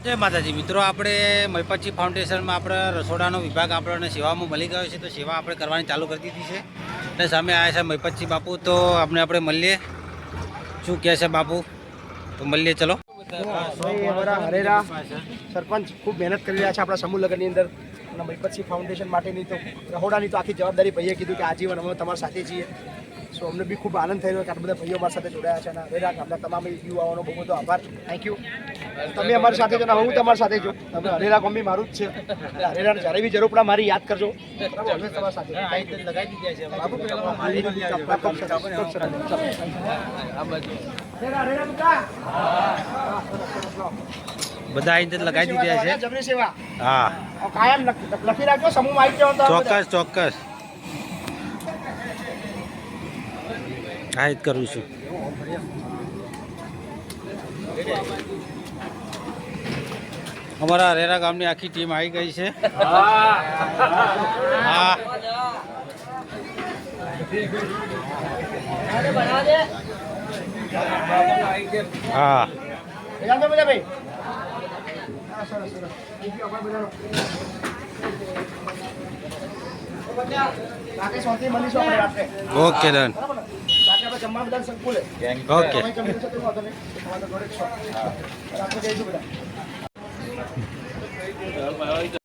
જય માતાજી મિત્રો, આપણે મહીપતજી ફાઉન્ડેશનમાં આપણે રસોડાનો વિભાગ આપણને સેવામાં મળી ગયો છે, તો સેવા આપણે કરવાની ચાલુ કરી દીધી છે. અને સામે આવ્યા છે મહીપતજી બાપુ, તો આપણે મળીએ શું કહે છે બાપુ, તો મળીએ. ચલો. હરેરા સરપંચ ખૂબ મહેનત કરી રહ્યા છે આપણા સમૂહ લગ્નની અંદર, અને મહીપતજી ફાઉન્ડેશન માટેની તો રહોડાની તો આખી જવાબદારી ભાઈએ કીધું કે આજીવન અમે તમારા સાથે છીએ. સો અમને બી ખૂબ આનંદ થઈ રહ્યો કે આટલા બધા ભાઈઓ મારી સાથે જોડાયા છે, અને હરેરા ગામના તમામ યુવાઓનો બહુ બધો આભાર. Thank you. તમે અમારી સાથે છો ને હું તમારી સાથે છું. તમે હરેરા ગામ બી મારું જ છે. હરેરાને જ્યારે બી જરૂર પડે મારી યાદ કરજો. તમારી સાથે બધા અહીં લગાવી દીધા છે. જબરી સેવા હા, કાયમ લખી રાખજો. સમૂહમાં આવી જાઓ. ચોક્કસ ચોક્કસ હા, જ કરું છું. અમારા હરેરા ગામની આખી ટીમ આવી ગઈ છે. હા, હા, ઓકે ડન. ઓકે.